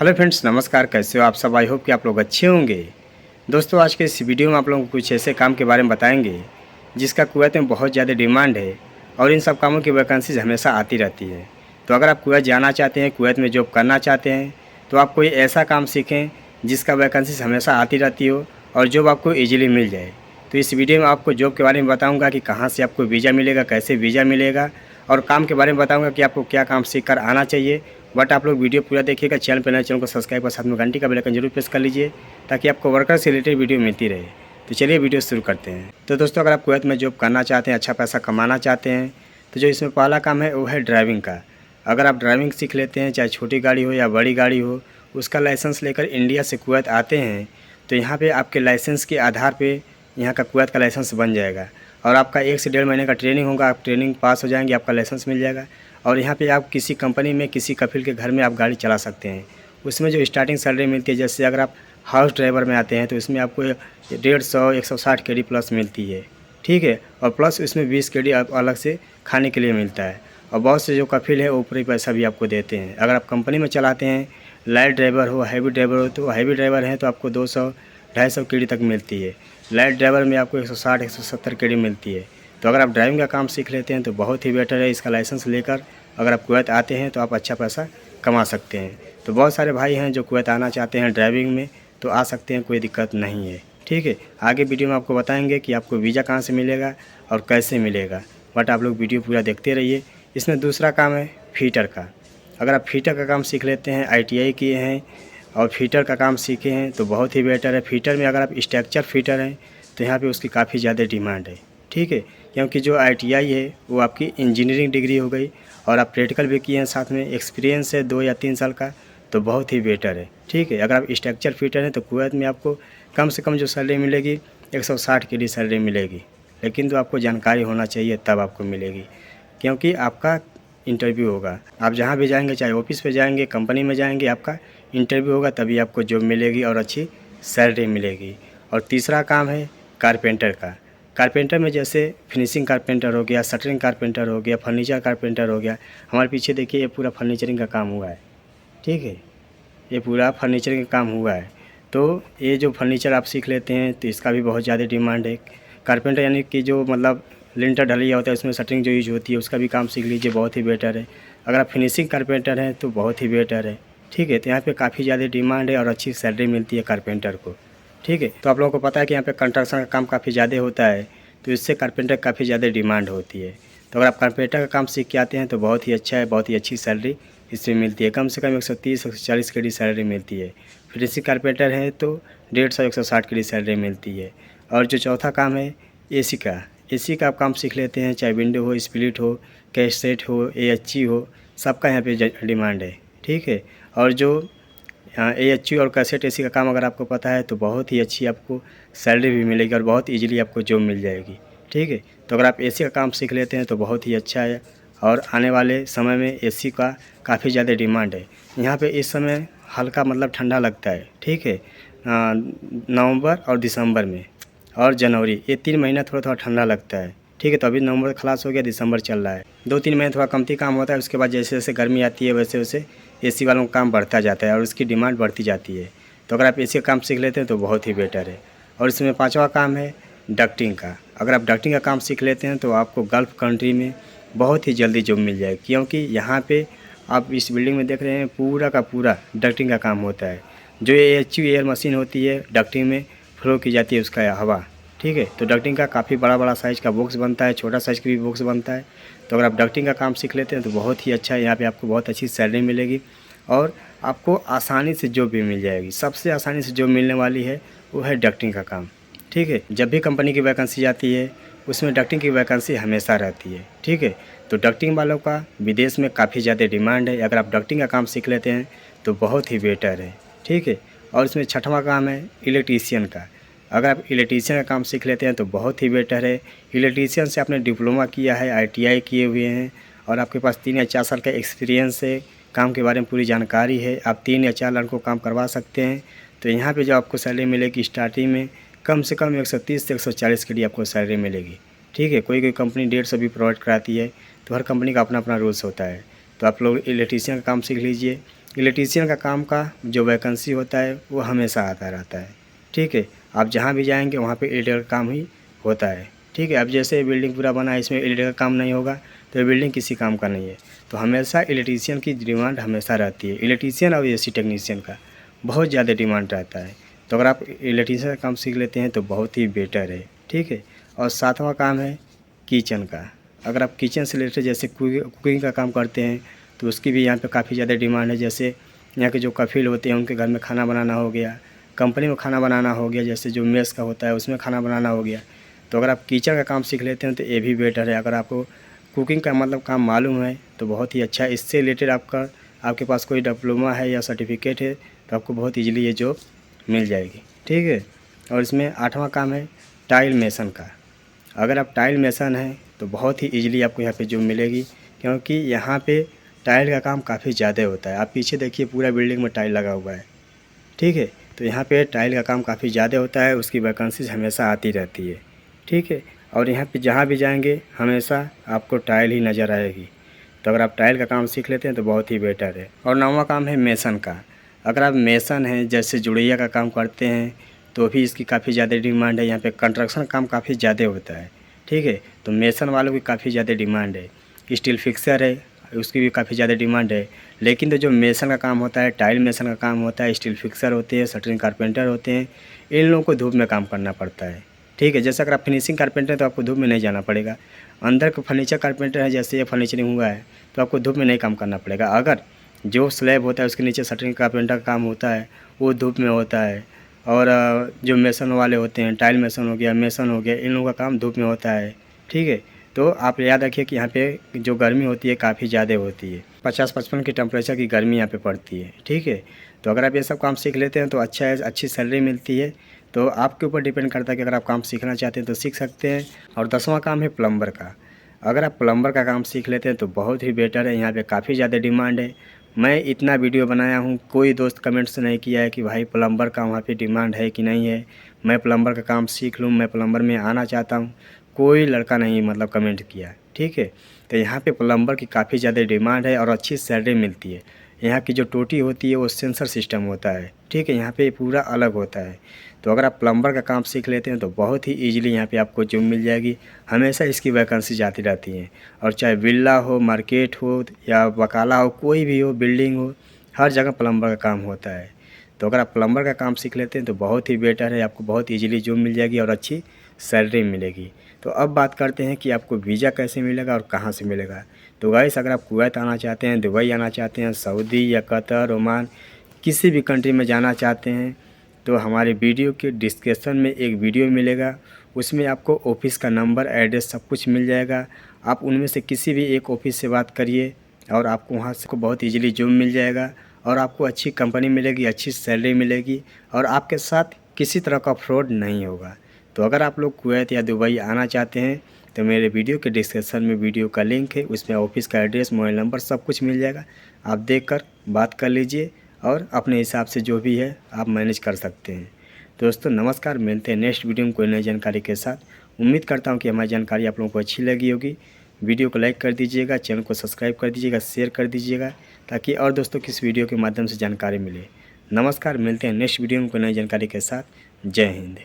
Hello friends, नमस्कार। कैसे हो आप सब? आई होप कि आप लोग अच्छे होंगे। दोस्तों, आज के इस वीडियो में आप लोगों को कुछ ऐसे काम के बारे में बताएंगे जिसका कुवैत में बहुत ज़्यादा डिमांड है और इन सब कामों की वैकेंसीज हमेशा आती रहती है। तो अगर आप कुवैत जाना चाहते हैं, कुवैत में जॉब करना चाहते हैं, तो आप कोई ऐसा काम सीखें जिसका वैकेंसीज हमेशा आती रहती हो और जॉब आपको ईजिली मिल जाए। तो इस वीडियो में आपको जॉब के बारे में बताऊँगा कि कहाँ से आपको वीज़ा मिलेगा, कैसे वीज़ा मिलेगा, और काम के बारे में बताऊँगा कि आपको क्या काम सीख कर आना चाहिए। बट आप लोग वीडियो पूरा देखिएगा। चैनल पर नए, चैनल को सब्सक्राइब और साथ में घंटी का बेल आइकन जरूर प्रेस कर लीजिए ताकि आपको वर्कर से रिलेटेड वीडियो मिलती रहे। तो चलिए वीडियो शुरू करते हैं। तो दोस्तों, अगर आप कुवैत में जॉब करना चाहते हैं, अच्छा पैसा कमाना चाहते हैं, तो जो इसमें पहला काम है वो है ड्राइविंग का। अगर आप ड्राइविंग सीख लेते हैं, चाहे छोटी गाड़ी हो या बड़ी गाड़ी हो, उसका लाइसेंस लेकर इंडिया से कुवैत आते हैं, तो यहाँ पर आपके लाइसेंस के आधार पर यहाँ का कुवैत का लाइसेंस बन जाएगा और आपका 1 से 1.5 महीने का ट्रेनिंग होगा। आप ट्रेनिंग पास हो जाएंगे, आपका लाइसेंस मिल जाएगा और यहाँ पे आप किसी कंपनी में, किसी कफिल के घर में आप गाड़ी चला सकते हैं। उसमें जो स्टार्टिंग सैलरी मिलती है, जैसे अगर आप हाउस ड्राइवर में आते हैं तो इसमें आपको 150 160 केडी प्लस मिलती है, ठीक है। और प्लस इसमें 20 केडी आप अलग से खाने के लिए मिलता है। और बहुत से जो कफिल है वो ऊपरी पैसा भी आपको देते हैं। अगर आप कंपनी में चलाते हैं, लाइट ड्राइवर हो, हैवी ड्राइवर हो, तो हैवी ड्राइवर हैं तो आपको 200 250 केडी तक मिलती है। लाइट ड्राइवर में आपको 160 170 केडी मिलती है। तो अगर आप ड्राइविंग का काम सीख लेते हैं तो बहुत ही बेटर है। इसका लाइसेंस लेकर अगर आप कुवैत आते हैं तो आप अच्छा पैसा कमा सकते हैं। तो बहुत सारे भाई हैं जो कुवैत आना चाहते हैं ड्राइविंग में, तो आ सकते हैं, कोई दिक्कत नहीं है, ठीक है। आगे वीडियो में आपको बताएंगे कि आपको वीज़ा कहाँ से मिलेगा और कैसे मिलेगा, बट आप लोग वीडियो पूरा देखते रहिए। इसमें दूसरा काम है फीटर का। अगर आप फीटर का काम सीख लेते हैं, ITI किए हैं और फीटर का काम सीखे हैं तो बहुत ही बेटर है। फीटर में अगर आप स्ट्रक्चर फीटर हैं तो यहाँ पे उसकी काफ़ी ज़्यादा डिमांड है, ठीक है। क्योंकि जो ITI है वो आपकी इंजीनियरिंग डिग्री हो गई और आप प्रैक्टिकल भी किए हैं, साथ में एक्सपीरियंस है 2 या 3 साल का, तो बहुत ही बेटर है, ठीक है। अगर आप स्ट्रक्चर फीटर हैं तो कुवैत में आपको कम से कम जो सैलरी मिलेगी 160 केडी सैलरी मिलेगी, लेकिन तो आपको जानकारी होना चाहिए तब आपको मिलेगी, क्योंकि आपका इंटरव्यू होगा। आप जहाँ भी जाएंगे, चाहे ऑफिस पे जाएंगे, कंपनी में जाएंगे, आपका इंटरव्यू होगा तभी आपको जॉब मिलेगी और अच्छी सैलरी मिलेगी। और तीसरा काम है कारपेंटर का। कारपेंटर में जैसे फिनिशिंग कारपेंटर हो गया, शटरिंग कारपेंटर हो गया, फर्नीचर कारपेंटर हो गया। हमारे पीछे देखिए ये पूरा फर्नीचरिंग का काम हुआ है, ठीक है। ये पूरा फर्नीचरिंग का काम हुआ है। तो ये जो फर्नीचर आप सीख लेते हैं तो इसका भी बहुत ज़्यादा डिमांड है। कारपेंटर यानी कि जो मतलब लिंटर ढलैया होता है उसमें शटरिंग जो यूज होती है उसका भी काम सीख लीजिए, बहुत ही बेटर है। अगर आप फिनिशिंग कारपेंटर हैं तो बहुत ही बेटर है, ठीक है। तो यहाँ पे काफ़ी ज़्यादा डिमांड है और अच्छी सैलरी मिलती है कारपेंटर को, ठीक है। तो आप लोगों को पता है कि यहाँ पे कंस्ट्रक्शन का काम काफ़ी ज़्यादा होता है, तो इससे कारपेंटर काफ़ी ज़्यादा डिमांड होती है। तो अगर आप कारपेंटर का काम सीख के आते हैं तो बहुत ही अच्छा है, बहुत ही अच्छी सैलरी इसमें मिलती है। कम से कम 130 140 केडी सैलरी मिलती है। फिनिशिंग कारपेंटर है तो 150 160 केडी सैलरी मिलती है। और जो चौथा काम है AC का, AC का आप काम सीख लेते हैं, चाहे विंडो हो, स्प्लिट हो, कैसेट हो, AHE हो, सबका यहाँ पे डिमांड है, ठीक है। और जो AHE और कैसेट AC का काम अगर आपको पता है तो बहुत ही अच्छी आपको सैलरी भी मिलेगी और बहुत ईजिली आपको जॉब मिल जाएगी, ठीक है। तो अगर आप AC का काम सीख लेते हैं तो बहुत ही अच्छा है और आने वाले समय में AC का काफ़ी ज़्यादा डिमांड है। यहाँ पे इस समय हल्का मतलब ठंडा लगता है, ठीक है। नवंबर और दिसंबर में और जनवरी, ये 3 महीना थोड़ा थोड़ा ठंडा लगता है, ठीक है। तो अभी नवंबर खलास हो गया, दिसंबर चल रहा है। 2-3 महीने थोड़ा कमती काम होता है, उसके बाद जैसे जैसे गर्मी आती है वैसे वैसे AC वालों का काम बढ़ता जाता है और उसकी डिमांड बढ़ती जाती है। तो अगर आप AC का काम सीख लेते हैं तो बहुत ही बेटर है। और इसमें 5वां काम है डक्टिंग का। अगर आप डक्टिंग का काम सीख लेते हैं तो आपको गल्फ़ कंट्री में बहुत ही जल्दी जॉब मिल जाएगी, क्योंकि यहाँ पे आप इस बिल्डिंग में देख रहे हैं पूरा का पूरा डक्टिंग का काम होता है। जो AHE एयर मशीन होती है डक्टिंग में फ्लो की जाती है उसका हवा, ठीक है। तो डक्टिंग का काफ़ी बड़ा बड़ा साइज़ का बॉक्स बनता है, छोटा साइज़ का भी बॉक्स बनता है। तो अगर आप डक्टिंग का काम सीख लेते हैं तो बहुत ही अच्छा है। यहाँ पे आपको बहुत अच्छी सैलरी मिलेगी और आपको आसानी से जॉब भी मिल जाएगी। सबसे आसानी से जॉब मिलने वाली है वो है डक्टिंग का काम, ठीक है। जब भी कंपनी की वैकेंसी आती है उसमें डक्टिंग की वैकेंसी हमेशा रहती है, ठीक है। तो डक्टिंग वालों का विदेश में काफ़ी ज़्यादा डिमांड है। अगर आप डक्टिंग का काम सीख लेते हैं तो बहुत ही बेटर है, ठीक है। और इसमें 6वां काम है इलेक्ट्रीशियन का। अगर आप इलेक्ट्रीशियन का काम सीख लेते हैं तो बहुत ही बेटर है। इलेक्ट्रीशियन से आपने डिप्लोमा किया है, ITI किए हुए हैं और आपके पास 3 या 4 साल का एक्सपीरियंस है, काम के बारे में पूरी जानकारी है, आप 3 या 4 लड़कों को काम करवा सकते हैं। तो यहाँ पे जो आपको सैलरी मिलेगी स्टार्टिंग में कम से कम 130 से 140 के लिए आपको सैलरी मिलेगी, ठीक है। कोई कोई कंपनी 150 भी प्रोवाइड कराती है, तो हर कंपनी का अपना अपना रूल्स होता है। तो आप लोग इलेक्ट्रीशियन का काम सीख लीजिए इलेक्ट्रीशियन का काम का जो वैकेंसी होता है वो हमेशा आता रहता है। ठीक है, आप जहाँ भी जाएंगे वहाँ पे इलेक्ट्रिकल का काम ही होता है। ठीक है, अब जैसे बिल्डिंग पूरा बना है, इसमें इलेक्ट्रिकल का काम नहीं होगा तो ये बिल्डिंग किसी काम का नहीं है। तो हमेशा इलेक्ट्रीशियन की डिमांड हमेशा रहती है। इलेक्ट्रीशियन और एसी टेक्नीशियन का बहुत ज़्यादा डिमांड रहता है। तो अगर आप इलेक्ट्रीशियन का काम सीख लेते हैं तो बहुत ही बेटर है। ठीक है, और सातवां काम है किचन का। अगर आप किचन से रिलेटेड जैसे कुकिंग का काम करते हैं तो उसकी भी यहाँ पे काफ़ी ज़्यादा डिमांड है। जैसे यहाँ के जो कफ़ील होते हैं उनके घर में खाना बनाना हो गया, कंपनी में खाना बनाना हो गया, जैसे जो मेस का होता है उसमें खाना बनाना हो गया। तो अगर आप किचन का काम सीख लेते हैं तो ये भी बेटर है। अगर आपको कुकिंग का मतलब काम मालूम है तो बहुत ही अच्छा है। इससे रिलेटेड आपके पास कोई डिप्लोमा है या सर्टिफिकेट है तो आपको बहुत ईजिली ये जॉब मिल जाएगी। ठीक है, और इसमें आठवां काम है टाइल मेसन का। अगर आप टाइल मेसन हैं तो बहुत ही ईजिली आपको यहाँ पे जॉब मिलेगी, क्योंकि यहाँ पे टाइल का काम काफ़ी ज़्यादा होता है। आप पीछे देखिए पूरा बिल्डिंग में टाइल लगा हुआ है। ठीक है, तो यहाँ पे टाइल का काम काफ़ी ज़्यादा होता है, उसकी वैकेंसीज हमेशा आती रहती है। ठीक है, और यहाँ पे जहाँ भी जाएंगे हमेशा आपको टाइल ही नज़र आएगी। तो अगर आप टाइल का काम सीख लेते हैं तो बहुत ही बेटर है। और नौवां काम है मेसन का। अगर आप मेसन हैं, जैसे जुड़ैया का काम करते हैं तो भी इसकी काफ़ी ज़्यादा डिमांड है। यहाँ पे कंस्ट्रक्शन काम काफ़ी ज़्यादा होता है। ठीक है, तो मेसन वालों की काफ़ी ज़्यादा डिमांड है। स्टील फिक्सर है, उसकी भी काफ़ी ज़्यादा डिमांड है। लेकिन तो जो मेसन का काम होता है, टाइल मेसन का काम होता है, स्टील फिक्सर होते हैं, शटरिंग कारपेंटर होते हैं, इन लोगों को धूप में काम करना पड़ता है। ठीक है, जैसे अगर आप फिनिशिंग कारपेंटर हैं तो आपको धूप में नहीं जाना पड़ेगा। अंदर का फर्नीचर कारपेंटर है, जैसे ये फर्नीचरिंग हुआ है तो आपको धूप में नहीं काम करना पड़ेगा। अगर जो स्लैब होता है उसके नीचे शटरिंग कारपेंटर का काम होता है वो धूप में होता है। और जो मेसन वाले होते हैं, टाइल मेसन हो गया, मेसन हो गया, इन लोगों का काम धूप में होता है। ठीक है, तो आप याद रखिए कि यहाँ पे जो गर्मी होती है काफ़ी ज़्यादा होती है। 50-55 की टेम्परेचर की गर्मी यहाँ पे पड़ती है। ठीक है, तो अगर आप ये सब काम सीख लेते हैं तो अच्छा है, अच्छी सैलरी मिलती है। तो आपके ऊपर डिपेंड करता है कि अगर आप काम सीखना चाहते हैं तो सीख सकते हैं। और 10वां काम है प्लम्बर का। अगर आप प्लम्बर का काम सीख लेते हैं तो बहुत ही बेटर है। यहाँ पे काफ़ी ज़्यादा डिमांड है। मैं इतना वीडियो बनाया हूँ, कोई दोस्त कमेंट्स नहीं किया है कि भाई प्लम्बर का वहाँ पे डिमांड है कि नहीं है, मैं प्लम्बर का काम सीख लूँ, मैं प्लम्बर में आना चाहता हूँ। कोई लड़का नहीं मतलब कमेंट किया। ठीक है, तो यहाँ पे प्लम्बर की काफ़ी ज़्यादा डिमांड है और अच्छी सैलरी मिलती है। यहाँ की जो टोटी होती है वो सेंसर सिस्टम होता है। ठीक है, यहाँ पे पूरा अलग होता है। तो अगर आप प्लम्बर का काम सीख लेते हैं तो बहुत ही ईजिली यहाँ पे आपको जॉब मिल जाएगी। हमेशा इसकी वैकेंसी जाती रहती हैं, और चाहे विला हो, मार्केट हो या वकाला हो, कोई भी हो, बिल्डिंग हो, हर जगह प्लम्बर का काम होता है। तो अगर आप प्लम्बर का काम सीख लेते हैं तो बहुत ही बेटर है, आपको बहुत ईजिली जॉब मिल जाएगी और अच्छी सैलरी मिलेगी। तो अब बात करते हैं कि आपको वीज़ा कैसे मिलेगा और कहाँ से मिलेगा। तो गाइस, अगर आप कुवैत आना चाहते हैं, दुबई आना चाहते हैं, सऊदी या कतर, ओमान, किसी भी कंट्री में जाना चाहते हैं तो हमारे वीडियो के डिस्क्रिप्शन में एक वीडियो मिलेगा। उसमें आपको ऑफ़िस का नंबर, एड्रेस सब कुछ मिल जाएगा। आप उनमें से किसी भी एक ऑफ़िस से बात करिए और आपको वहाँ से बहुत ईजिली जॉब मिल जाएगा और आपको अच्छी कंपनी मिलेगी, अच्छी सैलरी मिलेगी और आपके साथ किसी तरह का फ्रॉड नहीं होगा। तो अगर आप लोग कुवैत या दुबई आना चाहते हैं तो मेरे वीडियो के डिस्क्रिप्शन में वीडियो का लिंक है, उसमें ऑफ़िस का एड्रेस, मोबाइल नंबर सब कुछ मिल जाएगा। आप देखकर बात कर लीजिए और अपने हिसाब से जो भी है आप मैनेज कर सकते हैं। दोस्तों नमस्कार, मिलते हैं नेक्स्ट वीडियो में कोई नई जानकारी के साथ। उम्मीद करता हूँ कि हमारी जानकारी आप लोगों को अच्छी लगी होगी। वीडियो को लाइक कर दीजिएगा, चैनल को सब्सक्राइब कर दीजिएगा, शेयर कर दीजिएगा ताकि और दोस्तों की इस वीडियो के माध्यम से जानकारी मिले। नमस्कार, मिलते हैं नेक्स्ट वीडियो में कोई नई जानकारी के साथ। जय हिंद।